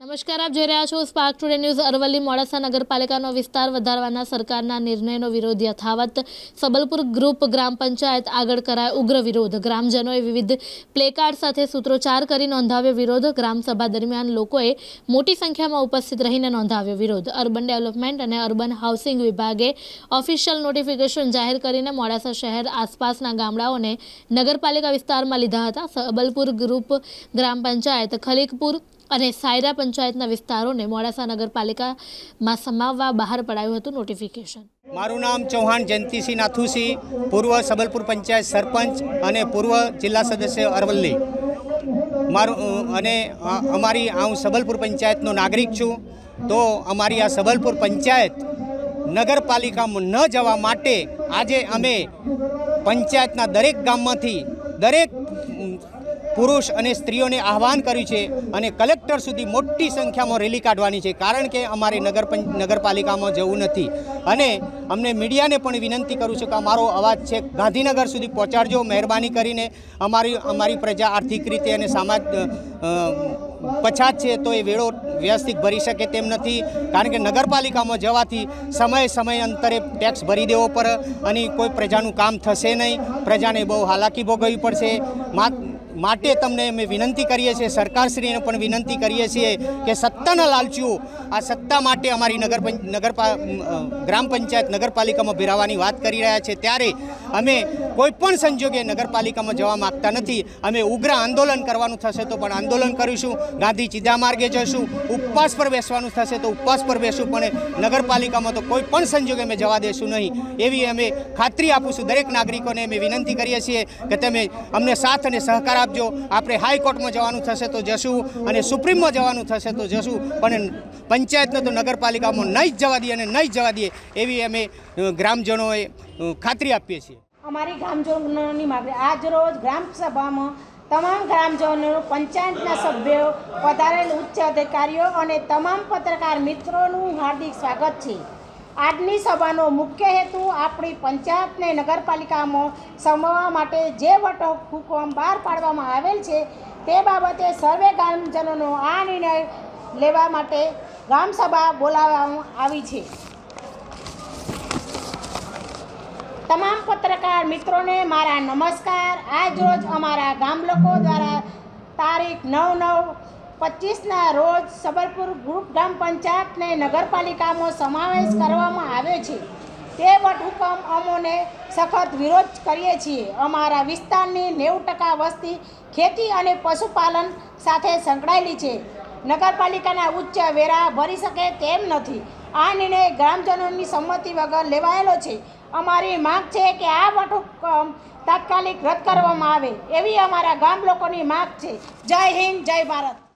નમસ્કાર, આપ જોઈ રહ્યા છો spark today news. Aravalli Modasa નગરપાલિકાનો વિસ્તાર વધારવાના સરકારના નિર્ણયનો વિરોધ યથાવત। સબલપુર ગ્રુપ ગ્રામ પંચાયત આગળ કરાયો ઉગ્ર વિરોધ। ગ્રામજનોએ વિવિધ પ્લેકાર્ડ સાથે સૂત્રોચ્ચાર કરી નોંધાવ્યો વિરોધ। ગ્રામસભા દરમિયાન લોકોએ મોટી સંખ્યામાં ઉપસ્થિત રહીને નોંધાવ્યો વિરોધ। અર્બન ડેવલપમેન્ટ અને અર્બન હાઉસિંગ વિભાગે ઓફિશિયલ નોટિફિકેશન જાહેર કરીને મોડાસા શહેર આસપાસના ગામડાઓને નગરપાલિકા વિસ્તારમાં લીધા હતા। સબલપુર ગ્રુપ ગ્રામ પંચાયત, ખલીકપુર અને સાયરા પંચાયતના વિસ્તારોને મોડાસા નગરપાલિકામાં સમાવવા બહાર પડાયું હતું નોટિફિકેશન। મારું નામ ચૌહાણ જયંતિસિંહ નાથુસિંહ, પૂર્વ સબલપુર પંચાયત સરપંચ અને પૂર્વ જિલ્લા સદસ્ય અરવલ્લી। અમારી હું સબલપુર પંચાયતનો નાગરિક છું। તો અમારી આ સબલપુર પંચાયત નગરપાલિકામાં ન જવા માટે આજે અમે પંચાયતના દરેક ગામમાંથી દરેક પુરુષ અને સ્ત્રીઓને આહવાન કર્યું છે અને કલેક્ટર સુધી મોટી સંખ્યામાં રેલી કાઢવાની છે, કારણ કે અમારે નગરપાલિકામાં જવું નથી। અને અમને મીડિયાને પણ વિનંતી કરું છું કે અમારો અવાજ છે ગાંધીનગર સુધી પહોંચાડજો મહેરબાની કરીને। અમારી પ્રજા આર્થિક રીતે અને સમાજ પછાત છે, તો એ વેળો વ્યવસ્થિત ભરી શકે તેમ નથી, કારણ કે નગરપાલિકામાં જવાથી સમય અંતરે ટેક્સ ભરી દેવો પડે અને કોઈ પ્રજાનું કામ થશે નહીં, પ્રજાને બહુ હાલાકી ભોગવવી પડશે। માટે તમને અમે વિનંતી કરીએ છીએ, સરકારશ્રીને પણ વિનંતી કરીએ છીએ કે સત્તાના લાલચીઓ આ સત્તા માટે અમારી ગ્રામ પંચાયત નગરપાલિકામાં ભેરાવાની વાત કરી રહ્યા છે, ત્યારે અમે કોઈપણ સંજોગે નગરપાલિકામાં જવા માગતા નથી। અમે ઉગ્ર આંદોલન કરવાનું થશે તો પણ આંદોલન કરીશું, ગાંધી ચીધા માર્ગે જશું, ઉપવાસ પર બેસવાનું થશે તો ઉપવાસ પર બેસું, પણ નગરપાલિકામાં તો કોઈ પણ સંજોગે અમે જવા દેશું નહીં, એવી અમે ખાતરી આપીશું। દરેક નાગરિકોને અમે વિનંતી કરીએ છીએ કે તમે અમને સાથ અને સહકાર આપજો। આપણે હાઈકોર્ટમાં જવાનું થશે તો જશું અને સુપ્રીમમાં જવાનું થશે તો જશું, પણ પંચાયતને તો નગરપાલિકામાં નહીં જ જવા દઈએ અને નહીં જ જવા દઈએ એવી અમે ગ્રામજનોએ ખાતરી આપીએ છીએ। અમારી ગ્રામજનોની માગણી આજ રોજ ગ્રામસભામાં તમામ ગ્રામજનો, પંચાયતના સભ્યો, પધારેલ ઉચ્ચ અધિકારીઓ અને તમામ પત્રકાર મિત્રોનું હાર્દિક સ્વાગત છે। આજની સભાનો મુખ્ય હેતુ આપણી પંચાયતને નગરપાલિકામાં સમાવવા માટે જે વટહુકમ બહાર પાડવામાં આવેલ છે તે બાબતે સર્વે ગ્રામજનોનો આ નિર્ણય લેવા માટે ગ્રામસભા બોલાવવામાં આવી છે। તમામ પત્રકાર મિત્રોને મારા નમસ્કાર। આજ રોજ અમારા ગામ લોકો દ્વારા તારીખ 9/9/25ના રોજ સબલપુર ગ્રુપ ગ્રામ પંચાયતને નગરપાલિકામાં સમાવેશ કરવામાં આવ્યો છે, તે વટહુકમ અમોને સખત વિરોધ કરીએ છીએ। અમારા વિસ્તારની 90% વસ્તી ખેતી અને પશુપાલન સાથે સંકળાયેલી છે। નગરપાલિકાના ઉચ્ચ વેરા ભરી શકે તેમ નથી। આ નિર્ણય ગ્રામજનોની સંમતિ વગર લેવાયેલો છે। અમારી માંગ છે કે આ વટહુકમ તાત્કાલિક રદ કરવામાં આવે, એવી અમારા ગામ લોકોની માંગ છે। જય હિન્દ, જય ભારત।